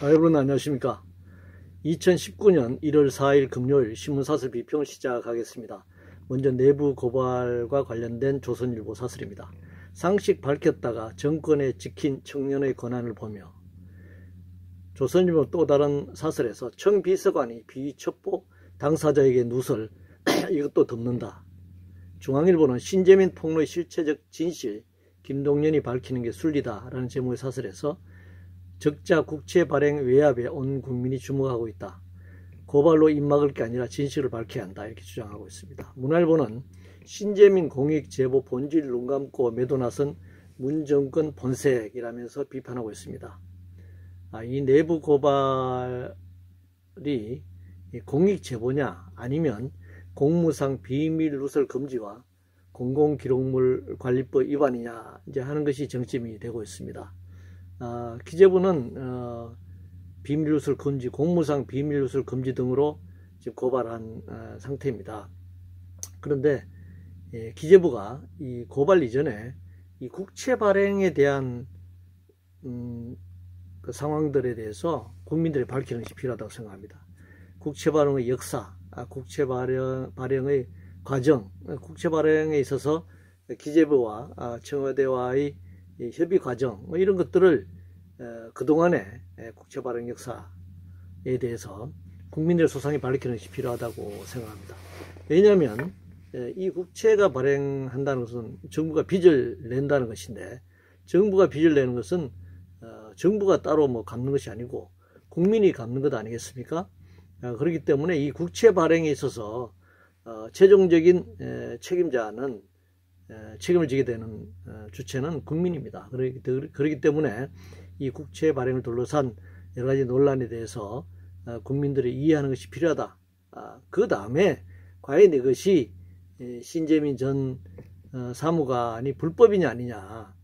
여러분 안녕하십니까. 2019년 1월 4일 금요일 신문사설 비평을 시작하겠습니다. 먼저 내부 고발과 관련된 조선일보 사설입니다. 상식 밝혔다가 정권에 지킨 청년의 권한을 보며, 조선일보 또 다른 사설에서 청 비서관이 비첩보 당사자에게 누설 이것도 덮는다. 중앙일보는 신재민 폭로의 실체적 진실 김동연이 밝히는 게 순리다 라는 제목의 사설에서 적자 국채 발행 외압에 온 국민이 주목하고 있다. 고발로 입막을 게 아니라 진실을 밝혀야 한다 이렇게 주장하고 있습니다. 문화일보는 신재민 공익 제보 본질 눈 감고 매도 나선 문정권 본색이라면서 비판하고 있습니다. 이 내부 고발이 공익 제보냐 아니면 공무상 비밀 누설 금지와 공공기록물 관리법 위반이냐 이제 하는 것이 정점이 되고 있습니다. 기재부는 비밀 누설 금지, 공무상 비밀 누설 금지 등으로 지금 고발한 상태입니다. 그런데 기재부가 이 고발 이전에 이 국채 발행에 대한 그 상황들에 대해서 국민들이 밝히는 것이 필요하다고 생각합니다. 국채 발행의 역사, 국채 발행의 과정, 국채 발행에 있어서 기재부와 청와대와의 협의 과정 이런 것들을 그동안의 국채 발행 역사에 대해서 국민들의 소상히 밝히는 것이 필요하다고 생각합니다. 왜냐하면 이 국채가 발행한다는 것은 정부가 빚을 낸다는 것인데, 정부가 빚을 내는 것은 정부가 따로 뭐 갚는 것이 아니고 국민이 갚는 것 아니겠습니까? 그렇기 때문에 이 국채 발행에 있어서 최종적인 책임자는 책임을 지게 되는 주체는 국민입니다. 그렇기 때문에 이 국채 발행을 둘러싼 여러 가지 논란에 대해서 국민들이 이해하는 것이 필요하다. 그 다음에 과연 이것이 신재민 전 사무관이 불법이냐 아니냐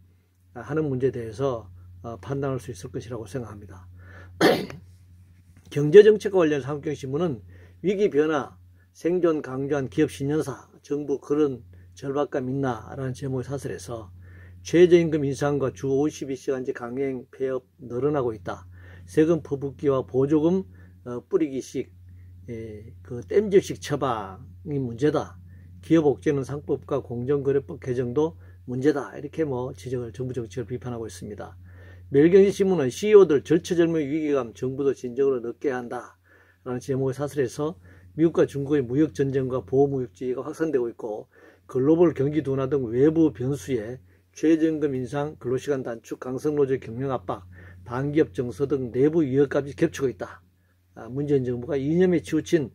하는 문제에 대해서 판단할 수 있을 것이라고 생각합니다. 경제정책과 관련해서 한국경신문은 위기 변화, 생존 강조한 기업 신년사, 정부 그런 절박감 있나 라는 제목의 사설에서 최저임금 인상과 주 52시간제 강행 폐업 늘어나고 있다. 세금 퍼붓기와 보조금 뿌리기식 그 땜질식 처방이 문제다. 기업 옥죄는 상법과 공정거래법 개정도 문제다. 이렇게 지적을, 정부 정책을 비판하고 있습니다. 매일경제신문은 CEO들 절체절명의 위기감, 정부도 진정으로 느껴야 한다 라는 제목의 사설에서 미국과 중국의 무역전쟁과 보호무역주의가 확산되고 있고, 글로벌 경기 둔화 등 외부 변수에 최저임금 인상, 근로시간 단축, 강성노조 경영 압박, 반기업 정서 등 내부 위협까지 겹치고 있다. 문재인 정부가 이념에 치우친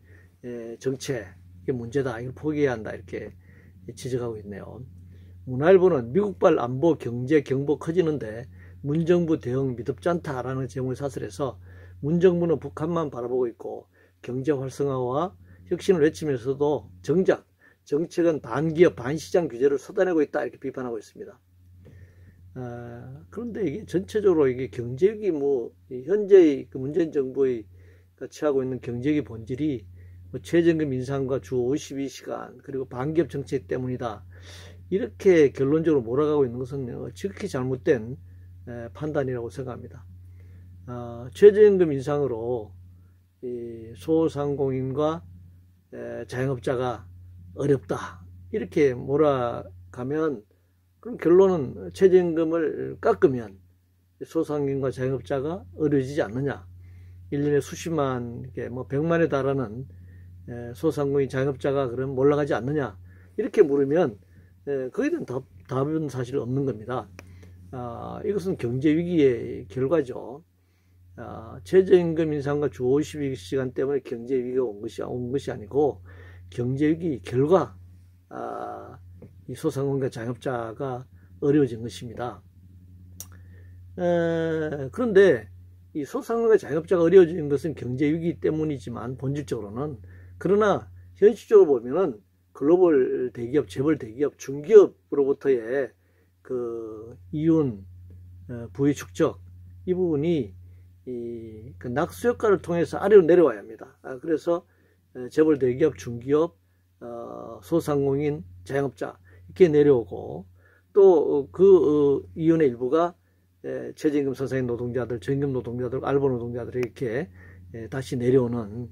정책이 문제다. 이걸 포기해야 한다. 이렇게 지적하고 있네요. 문화일보는 미국발 안보 경제 경보 커지는데 문정부 대응 미덥지 않다라는 제목의 사설에서 문정부는 북한만 바라보고 있고 경제 활성화와 혁신을 외치면서도 정작 정책은 반기업 반시장 규제를 쏟아내고 있다 이렇게 비판하고 있습니다. 그런데 이게 전체적으로 이게 경제위기 현재의 그 문재인 정부의 취하고 있는 경제위기 본질이 최저임금 인상과 주 52시간 그리고 반기업 정책 때문이다 이렇게 결론적으로 몰아가고 있는 것은 지극히 잘못된 판단이라고 생각합니다. 최저임금 인상으로 이 소상공인과 자영업자가 어렵다 이렇게 몰아가면, 그럼 결론은 최저임금을 깎으면 소상공인과 자영업자가 어려워지지 않느냐. 1년에 수십만, 100만에 달하는 소상공인 자영업자가 그럼 올라가지 않느냐 이렇게 물으면 거기에 대한 답은 사실 없는 겁니다. 이것은 경제위기의 결과죠. 최저임금 인상과 주 52시간 때문에 경제위기가 온 것이 아니고 경제위기 결과 이 소상공인과 자영업자가 어려워진 것입니다. 그런데 이 소상공인과 자영업자가 어려워진 것은 경제위기 때문이지만 본질적으로는, 그러나 현실적으로 보면은 글로벌 대기업, 재벌 대기업, 중기업으로부터의 그 이윤, 부의 축적 이 부분이 그 낙수 효과를 통해서 아래로 내려와야 합니다. 그래서 재벌 대기업, 중기업, 소상공인, 자영업자 이렇게 내려오고, 또 그 이윤의 일부가 최저임금 선상인 노동자들, 저임금 노동자들, 알바 노동자들 이렇게 다시 내려오는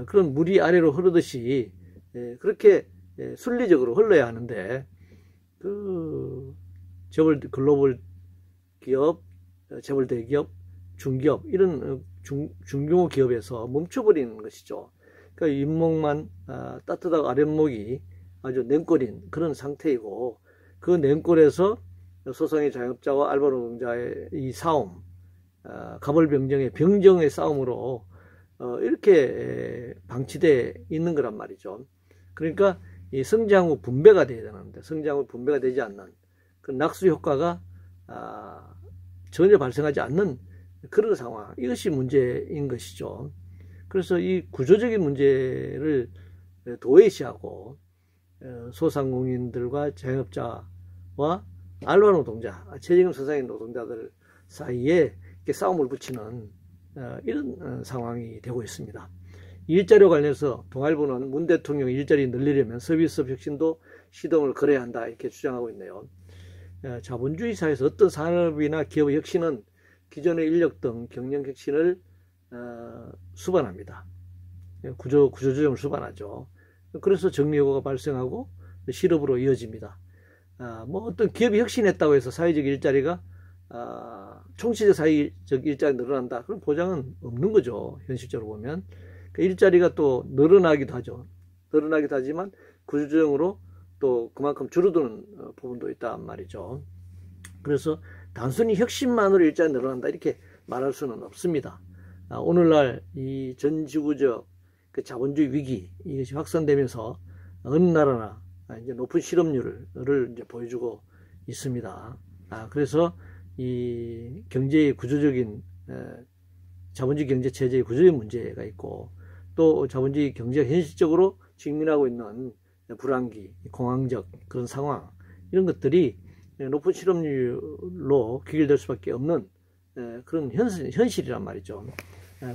그런 물이 아래로 흐르듯이 그렇게 순리적으로 흘러야 하는데 그 재벌 글로벌 기업, 재벌 대기업, 중기업 이런 중규모 기업에서 멈춰버리는 것이죠. 그러니까 윗목만 따뜻하고 아랫목이 아주 냉골인 그런 상태이고 그 냉골에서 소상의 자영업자와 알바 노동자의 이 싸움, 가벌병정의 병정의 싸움으로 이렇게 방치되어 있는 거란 말이죠. 그러니까 이 성장 후 분배가 돼야 되는데 성장 후 분배가 되지 않는 그 낙수 효과가 전혀 발생하지 않는 그런 상황, 이것이 문제인 것이죠. 그래서 이 구조적인 문제를 도외시하고 소상공인들과 자영업자와 알바 노동자, 최저임금 선상인 노동자들 사이에 이렇게 싸움을 붙이는 이런 상황이 되고 있습니다. 일자리와 관련해서 동아일보는 문 대통령 일자리 늘리려면 서비스업 혁신도 시동을 걸어야 한다 이렇게 주장하고 있네요. 자본주의 사회에서 어떤 산업이나 기업의 혁신은 기존의 인력 등 경영 혁신을 수반합니다. 구조조정을 수반하죠. 그래서 정리효과가 발생하고 실업으로 이어집니다. 뭐 어떤 기업이 혁신했다고 해서 사회적 일자리가 총체적 사회적 일자리 늘어난다, 그런 보장은 없는 거죠. 현실적으로 보면 일자리가 또 늘어나기도 하죠. 늘어나기도 하지만 구조조정으로 또 그만큼 줄어드는 부분도 있단 말이죠. 그래서 단순히 혁신만으로 일자리 늘어난다 이렇게 말할 수는 없습니다. 오늘날 이 전지구적 그 자본주의 위기 이것이 확산되면서 어느 나라나 이제 높은 실업률을 이제 보여주고 있습니다. 그래서 이 경제의 구조적인 자본주의 경제 체제의 구조적인 문제가 있고 또 자본주의 경제가 현실적으로 직면하고 있는 불황기, 공황적 그런 상황, 이런 것들이 높은 실업률로 귀결될 수밖에 없는 그런 현실이란 말이죠.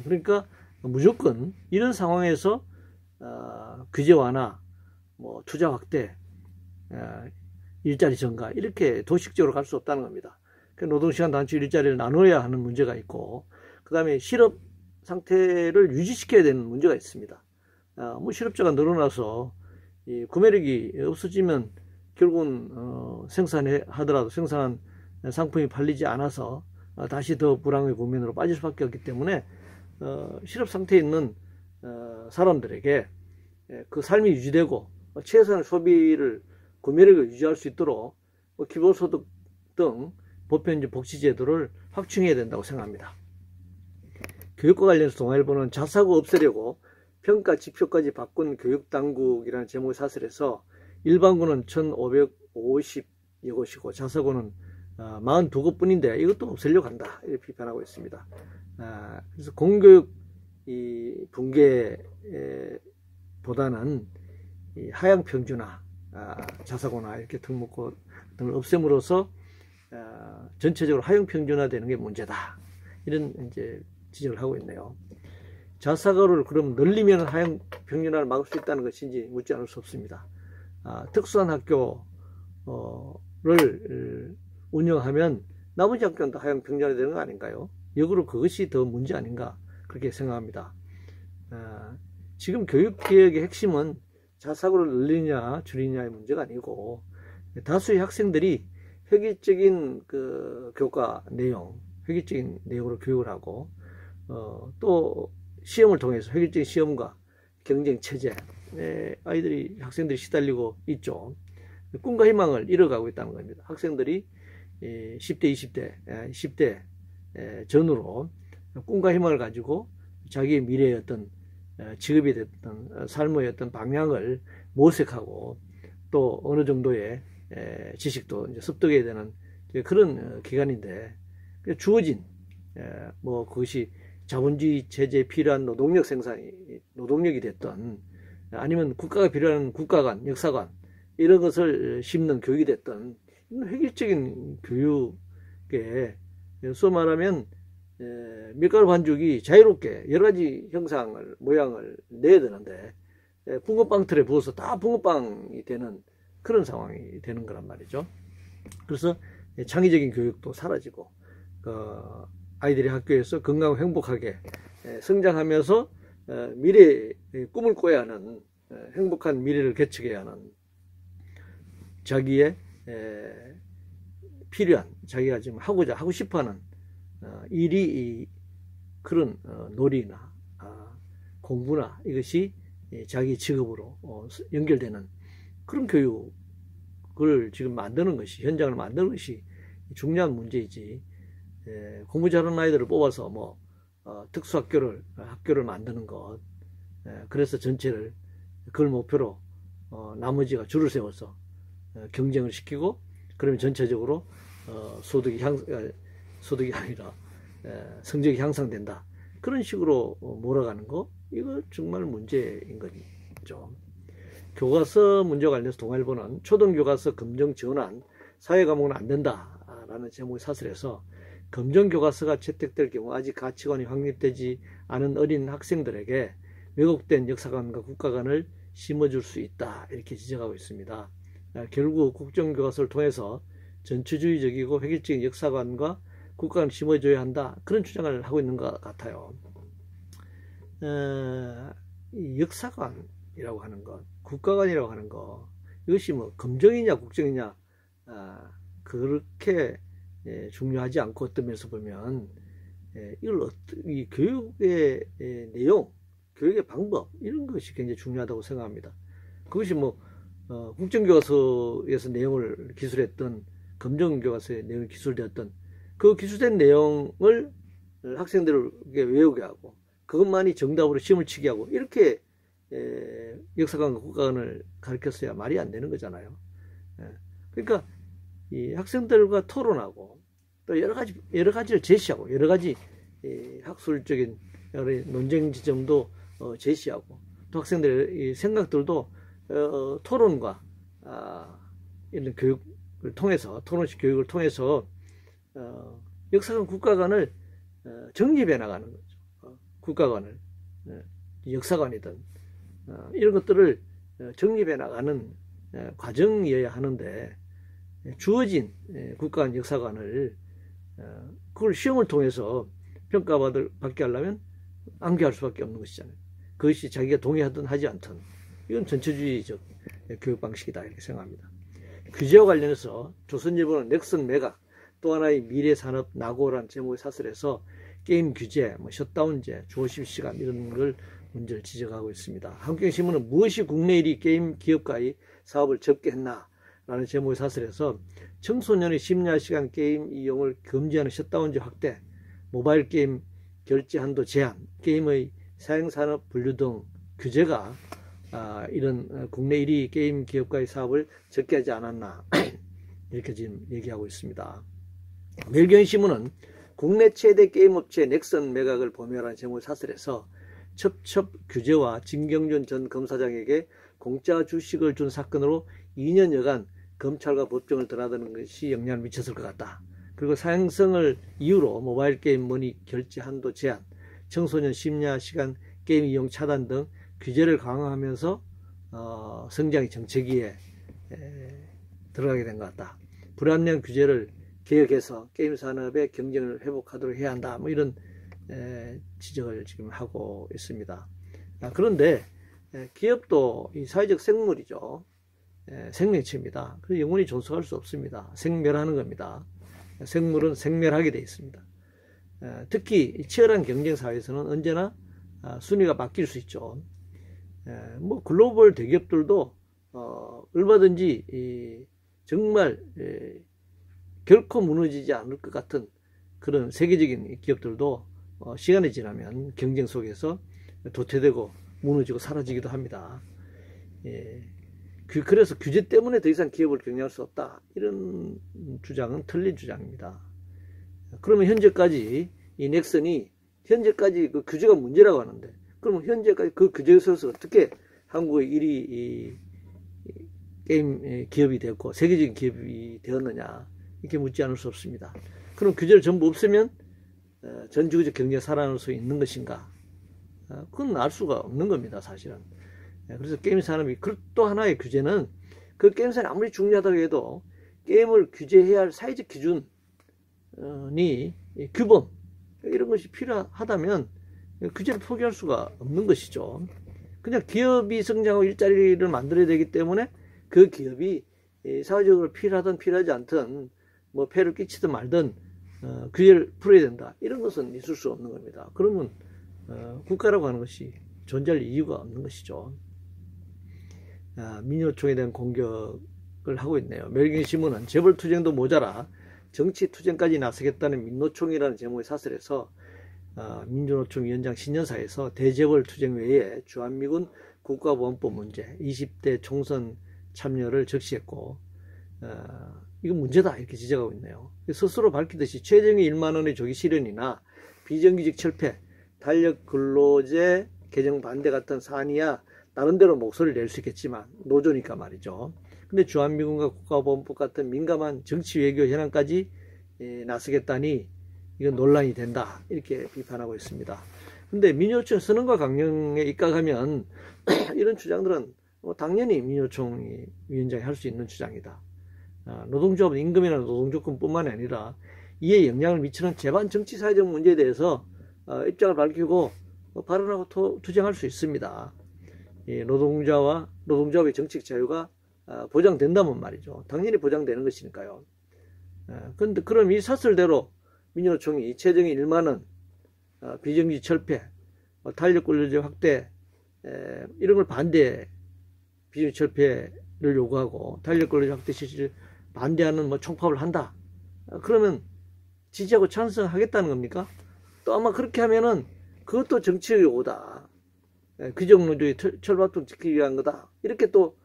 그러니까 무조건 이런 상황에서 규제 완화, 뭐 투자 확대, 일자리 증가 이렇게 도식적으로 갈 수 없다는 겁니다. 노동시간 단축 일자리를 나눠야 하는 문제가 있고 그 다음에 실업 상태를 유지시켜야 되는 문제가 있습니다. 뭐 실업자가 늘어나서 이 구매력이 없어지면 결국은 생산하더라도 생산한 상품이 팔리지 않아서 다시 더 불황의 국면으로 빠질 수밖에 없기 때문에 실업 상태에 있는 사람들에게 그 삶이 유지되고 최소한의 소비를 구매력을 유지할 수 있도록 기본소득 등 보편적 복지제도를 확충해야 된다고 생각합니다. 교육과 관련해서 동아일보는 자사고 없애려고 평가 지표까지 바꾼 교육당국이라는 제목의 사설에서 일반고는 1550여 곳이고 자사고는 42곳뿐인데 이것도 없애려고 한다 이렇게 비판하고 있습니다. 그래서 공교육 이 붕괴보다는 이 하향 평준화, 자사고나 이렇게 특목고 등을 없앰으로써 전체적으로 하향 평준화되는 게 문제다, 이런 이제 지적을 하고 있네요. 자사고를 그럼 늘리면 하향 평준화를 막을 수 있다는 것인지 묻지 않을 수 없습니다. 특수한 학교를 운영하면 나머지 학교는 다 하향 평준화 되는 거 아닌가요? 역으로 그것이 더 문제 아닌가 그렇게 생각합니다. 지금 교육개혁의 핵심은 자사고를 늘리냐 줄이냐의 문제가 아니고 다수의 학생들이 획일적인 그 교과 내용, 획일적인 내용으로 교육을 하고 또 시험을 통해서 획일적인 시험과 경쟁 체제, 학생들이 시달리고 있죠. 꿈과 희망을 잃어가고 있다는 겁니다. 학생들이 10대, 20대, 10대 전후로 꿈과 희망을 가지고 자기의 미래의 어떤 직업이 됐던 삶의 어떤 방향을 모색하고 또 어느 정도의 지식도 이제 습득해야 되는 그런 기간인데 주어진 뭐 그것이 자본주의 체제에 필요한 노동력 생산이 노동력이 됐던 아니면 국가가 필요한 국가관, 역사관 이런 것을 심는 교육이 됐던 획일적인 교육에 소위 말하면 밀가루 반죽이 자유롭게 여러 가지 형상을 모양을 내야 되는데 붕어빵 틀에 부어서 다 붕어빵이 되는 그런 상황이 되는 거란 말이죠. 그래서 창의적인 교육도 사라지고 아이들이 학교에서 건강하고 행복하게 성장하면서 미래의 꿈을 꿔야 하는, 행복한 미래를 개척해야 하는, 자기의 필요한, 자기가 지금 하고 싶어하는 일이 그런 놀이나 공부나 이것이 자기 직업으로 연결되는 그런 교육을 지금 만드는 것이, 현장을 만드는 것이 중요한 문제이지, 공부 잘하는 아이들을 뽑아서 뭐 학교를 만드는 것, 그래서 전체를 그걸 목표로 나머지가 줄을 세워서 경쟁을 시키고, 그러면 전체적으로 소득이 아니라 성적이 향상된다, 그런 식으로 몰아가는 거, 이거 정말 문제인 거죠. 교과서 문제와 관련해서 동아일보는 초등교과서 검정 전환, 사회과목은 안 된다라는 제목의 사설에서, 검정교과서가 채택될 경우 아직 가치관이 확립되지 않은 어린 학생들에게 왜곡된 역사관과 국가관을 심어줄 수 있다, 이렇게 지적하고 있습니다. 결국 국정교과서를 통해서 전체주의적이고 획일적인 역사관과 국가관을 심어줘야 한다, 그런 주장을 하고 있는 것 같아요. 이 역사관이라고 하는 것, 국가관이라고 하는 것, 이것이 뭐 검정이냐 국정이냐 그렇게 중요하지 않고, 어떤 면에서 보면 이 교육의 내용, 교육의 방법, 이런 것이 굉장히 중요하다고 생각합니다. 그것이 뭐 국정교과서에서 내용을 기술했던, 검정교과서의 내용이 기술되었던 그 기술된 내용을 학생들에게 외우게 하고, 그것만이 정답으로 시험을 치게 하고, 이렇게 역사관과 국가관을 가르쳤어야 말이 안 되는 거잖아요. 그러니까 이 학생들과 토론하고, 또 여러 가지를 제시하고, 여러 가지 학술적인 논쟁 지점도 제시하고, 또 학생들의 생각들도 토론과 이런 교육을 통해서, 토론식 교육을 통해서 역사관 국가관을 정립해 나가는 거죠. 국가관을, 역사관이든 이런 것들을 정립해 나가는 과정이어야 하는데, 주어진 국가관 역사관을 그걸 시험을 통해서 평가받게 하려면 암기할 수밖에 없는 것이잖아요. 그것이 자기가 동의하든 하지 않든 이건 전체주의적 교육 방식이다, 이렇게 생각합니다. 규제와 관련해서 조선일보는 넥슨 매각, 또 하나의 미래산업 낙오라는 제목의 사설에서 게임 규제, 셧다운제, 주 50시간 이런 걸 문제를 지적하고 있습니다. 한국경신문은 무엇이 국내 1위 게임 기업가의 사업을 접게 했나 라는 제목의 사설에서 청소년의 심야 시간 게임 이용을 금지하는 셧다운제 확대, 모바일 게임 결제 한도 제한, 게임의 사행산업 분류 등 규제가 이런 국내 1위 게임 기업가의 사업을 적게 하지 않았나, 이렇게 지금 얘기하고 있습니다. 멜경신문은 국내 최대 게임업체 넥슨 매각을 범위하라는 제목의 사설에서 첩첩 규제와 진경준 전 검사장에게 공짜 주식을 준 사건으로 2년여간 검찰과 법정을 드나드는 것이 영향을 미쳤을 것 같다. 그리고 사행성을 이유로 모바일 게임 머니 결제 한도 제한, 청소년 심야 시간 게임 이용 차단 등 규제를 강화하면서 성장의 정체기에 들어가게 된 것 같다. 불합리한 규제를 개혁해서 게임 산업의 경쟁을 회복하도록 해야 한다, 이런 지적을 지금 하고 있습니다. 그런데 기업도 이 사회적 생물이죠. 생명체입니다. 그래서 영원히 존속할 수 없습니다. 생멸하는 겁니다. 생물은 생멸하게 되어 있습니다. 특히 치열한 경쟁 사회에서는 언제나 순위가 바뀔 수 있죠. 뭐 글로벌 대기업들도 얼마든지 정말 결코 무너지지 않을 것 같은 그런 세계적인 기업들도 시간이 지나면 경쟁 속에서 도태되고 무너지고 사라지기도 합니다. 그래서 규제 때문에 더 이상 기업을 경영할 수 없다, 이런 주장은 틀린 주장입니다. 그러면 현재까지 이 넥슨이 현재까지 그 규제가 문제라고 하는데, 그러면 현재까지 그 규제에 있어서 어떻게 한국의 1위 게임 기업이 되었고 세계적인 기업이 되었느냐, 이렇게 묻지 않을 수 없습니다. 그럼 규제를 전부 없으면 전 지구적 경제가 살아날 수 있는 것인가? 그건 알 수가 없는 겁니다, 사실은. 그래서 게임 산업이, 또 하나의 규제는, 그 게임 산업이 아무리 중요하다고 해도 게임을 규제해야 할 사회적 기준이 규범 이런 것이 필요하다면 규제를 포기할 수가 없는 것이죠. 그냥 기업이 성장하고 일자리를 만들어야 되기 때문에 그 기업이 사회적으로 필요하든 필요하지 않든 뭐 폐를 끼치든 말든 규제를 풀어야 된다. 이런 것은 있을 수 없는 겁니다. 그러면 국가라고 하는 것이 존재할 이유가 없는 것이죠. 민요총에 대한 공격을 하고 있네요. 매일경제신문은 재벌투쟁도 모자라 정치투쟁까지 나서겠다는 민노총이라는 제목의 사설에서 민주노총 위원장 신년사에서 대재벌투쟁 외에 주한미군 국가보안법 문제, 20대 총선 참여를 적시했고 이건 문제다 이렇게 지적하고 있네요. 스스로 밝히듯이 최저임금 1만 원의 조기 실현이나 비정규직 철폐, 달력근로제 개정 반대 같은 사안이야 나름대로 목소리를 낼 수 있겠지만 노조니까 말이죠. 근데 주한미군과 국가보안법 같은 민감한 정치 외교 현안까지 나서겠다니 이건 논란이 된다 이렇게 비판하고 있습니다. 근데 민요총 선언과 강령에 입각하면 이런 주장들은 당연히 민요총 위원장이 할 수 있는 주장이다. 노동조합은 임금이나 노동조건뿐만 아니라 이에 영향을 미치는 제반 정치 사회적 문제에 대해서 입장을 밝히고 발언하고 투쟁할 수 있습니다. 노동자와 노동조합의 정책 자유가 보장된다면 말이죠. 당연히 보장되는 것이니까요. 그런데 그럼 이 사설대로 민요총이 최저임금 1만 원, 비정규직 철폐, 탄력근로제 확대 이런 걸 반대, 비정규직 철폐를 요구하고 탄력근로제 확대 실시를 반대하는 총파업을 한다. 그러면 지지하고 찬성하겠다는 겁니까? 또 아마 그렇게 하면은 그것도 정치의 요구다. 규정노조의 철밥통 지키기 위한 거다. 이렇게 또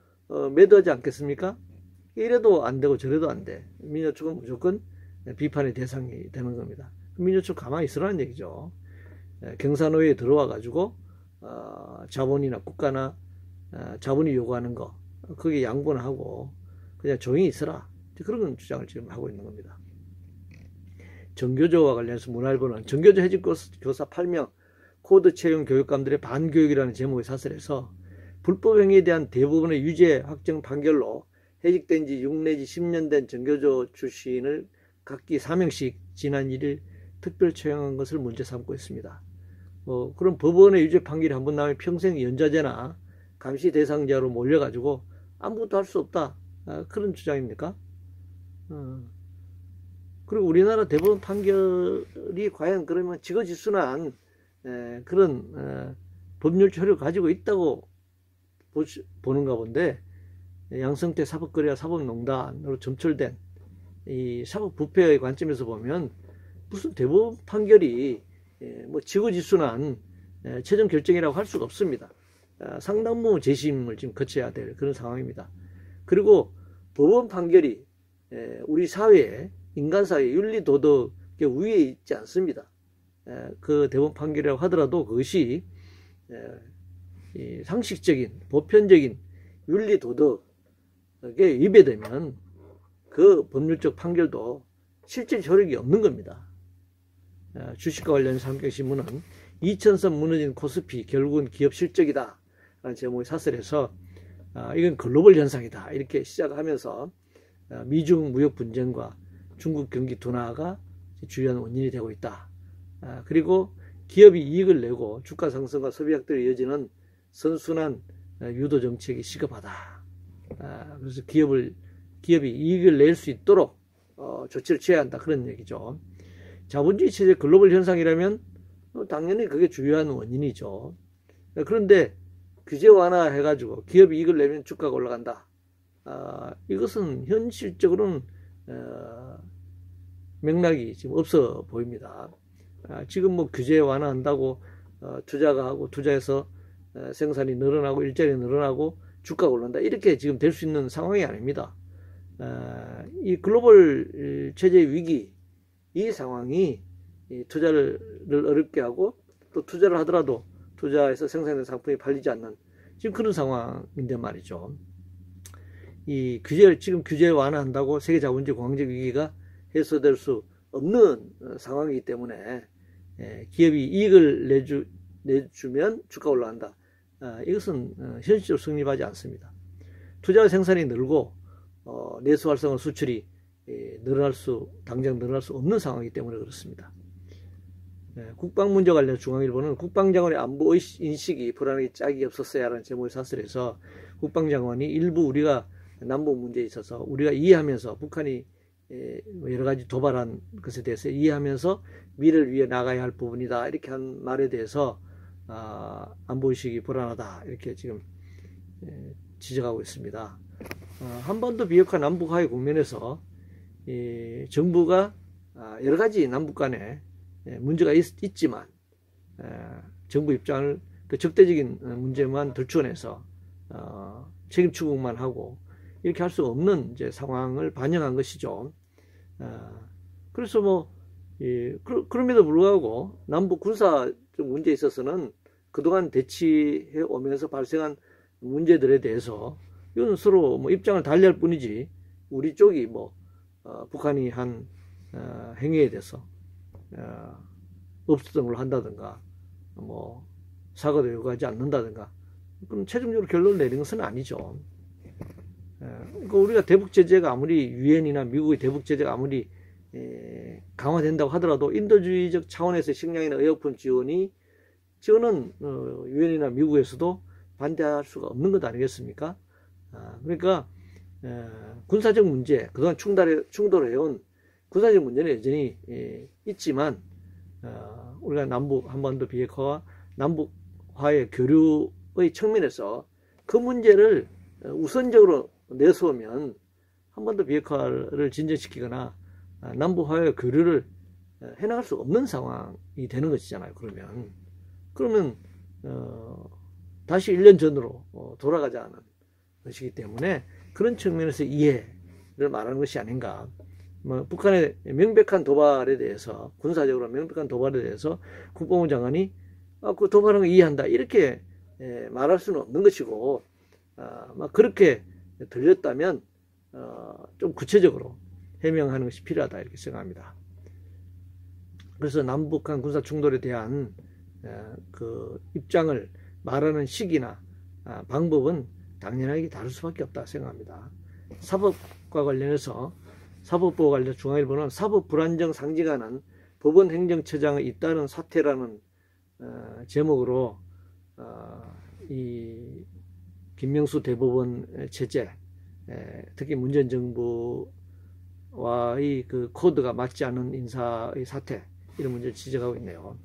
매도하지 않겠습니까? 이래도 안 되고 저래도 안 돼. 민요총은 무조건 비판의 대상이 되는 겁니다. 민요총 가만히 있으라는 얘기죠. 경사노예에 들어와 가지고 자본이나 국가나 자본이 요구하는 거 거기에 양보는 하고 그냥 조용히 있어라. 그런 주장을 지금 하고 있는 겁니다. 정교조와 관련해서 문화일보는 정교조 해직 교사 8명 코드 채용 교육감들의 반교육이라는 제목의 사설에서 불법 행위에 대한 대부분의 유죄 확정 판결로 해직된 지 6 내지 10년 된 정교조 출신을 각기 4명씩 지난 1일 특별 채용한 것을 문제 삼고 있습니다. 그럼 법원의 유죄 판결이 한번 나오면 평생 연좌제나 감시 대상자로 몰려가지고 아무것도 할 수 없다. 그런 주장입니까? 그리고 우리나라 대법원 판결이 과연 그러면 지거지순한 그런 법률 효력을 가지고 있다고 보는가 본데 양성태 사법거래와 사법농단으로 점철된 이 사법부패의 관점에서 보면 무슨 대법원 판결이 지거지순한 최종 결정이라고 할 수가 없습니다. 상당부 재심을 지금 거쳐야 될 그런 상황입니다. 그리고 법원 판결이 우리 사회에 인간사회 윤리도덕의 위에 있지 않습니다. 그 대법원 판결이라고 하더라도 그것이 상식적인 보편적인 윤리도덕에 위배되면 그 법률적 판결도 실질 효력이 없는 겁니다. 주식과 관련해서 한경신문은 2000선 무너진 코스피 결국은 기업 실적이다 라는 제목의 사설에서 이건 글로벌 현상이다 이렇게 시작하면서 미중 무역 분쟁과 중국 경기 둔화가 주요한 원인이 되고 있다. 그리고 기업이 이익을 내고 주가 상승과 소비 확대로 이어지는 선순환 유도 정책이 시급하다. 그래서 기업이 이익을 낼 수 있도록 조치를 취해야 한다. 그런 얘기죠. 자본주의 체제 글로벌 현상이라면 당연히 그게 주요한 원인이죠. 그런데 규제 완화해가지고 기업이 이익을 내면 주가가 올라간다. 이것은 현실적으로는 맥락이 지금 없어 보입니다. 지금 규제 완화한다고 투자가 하고 투자해서 생산이 늘어나고 일자리 늘어나고 주가가 오른다. 이렇게 지금 될 수 있는 상황이 아닙니다. 이 글로벌 체제의 위기, 이 상황이 투자를 어렵게 하고 또 투자를 하더라도 투자해서 생산된 상품이 팔리지 않는 지금 그런 상황인데 말이죠. 지금 규제 완화한다고 세계 자본주의 공황적 위기가 해소될 수 없는 상황이기 때문에 기업이 이익을 내주면 주가 올라간다. 이것은 현실적으로 성립하지 않습니다. 투자와 생산이 늘고 내수 활성화 수출이 당장 늘어날 수 없는 상황이기 때문에 그렇습니다. 국방 문제 관련 중앙일보는 국방장관의 안보 인식이 불안하게 짝이 없었어야라는 제목의 사설에서 국방장관이 일부 우리가 남북 문제에 있어서 우리가 이해하면서 북한이 여러 가지 도발한 것에 대해서 이해하면서 미래를 위해 나가야 할 부분이다 이렇게 한 말에 대해서 안보의식이 불안하다 이렇게 지금 지적하고 있습니다. 한반도 비핵화 남북 화해 국면에서 정부가 여러 가지 남북 간에 문제가 있지만 정부 입장을 그 적대적인 문제만 들춰내서 책임 추궁만 하고 이렇게 할 수 없는 이제 상황을 반영한 것이죠. 그래서 그럼에도 불구하고 남북 군사적 문제에 있어서는 그동안 대치해 오면서 발생한 문제들에 대해서 이건 서로 입장을 달리할 뿐이지 우리 쪽이 북한이 한 행위에 대해서 없었던 걸로 한다든가 사과도 요구하지 않는다든가 그럼 최종적으로 결론을 내린 것은 아니죠. 그러니까 우리가 대북 제재가 아무리 유엔이나 미국의 대북 제재가 아무리 강화된다고 하더라도 인도주의적 차원에서 식량이나 의약품 지원은 유엔이나 미국에서도 반대할 수가 없는 것 아니겠습니까? 그러니까 군사적 문제, 그동안 충돌해온 군사적 문제는 여전히 있지만 우리가 남북 한반도 비핵화와 남북 화해 교류의 측면에서 그 문제를 우선적으로 내세우면 한반도 비핵화를 진전시키거나 남북 화해 교류를 해나갈 수 없는 상황이 되는 것이잖아요. 그러면 다시 1년 전으로 돌아가자는 것이기 때문에 그런 측면에서 이해를 말하는 것이 아닌가. 북한의 명백한 도발에 대해서 군사적으로 명백한 도발에 대해서 국방부 장관이 그 도발하는 거 이해한다 이렇게 말할 수는 없는 것이고 그렇게 들렸다면 좀 구체적으로 해명하는 것이 필요하다 이렇게 생각합니다. 그래서 남북한 군사 충돌에 대한 그 입장을 말하는 시기나 방법은 당연하게 다를 수밖에 없다 생각합니다. 사법과 관련해서 사법부와 관련 중앙일보는 사법 불안정 상징하는 법원 행정처장의 잇따른 사태라는 제목으로 이 김명수 대법원 체제, 특히 문재인 정부와의 그 코드가 맞지 않은 인사의 사태 이런 문제를 지적하고 있네요.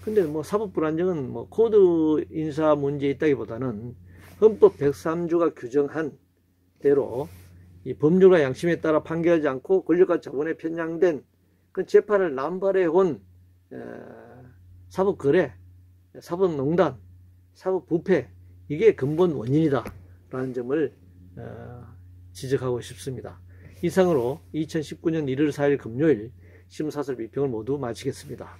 근데 사법 불안정은 코드 인사 문제에 있다기보다는 헌법 103조가 규정한 대로 이 법률과 양심에 따라 판결하지 않고 권력과 자본에 편향된 그 재판을 남발해온 사법거래, 사법농단, 사법부패 이게 근본 원인이다라는 점을 지적하고 싶습니다. 이상으로 2019년 1월 4일 금요일 심사설 비평을 모두 마치겠습니다.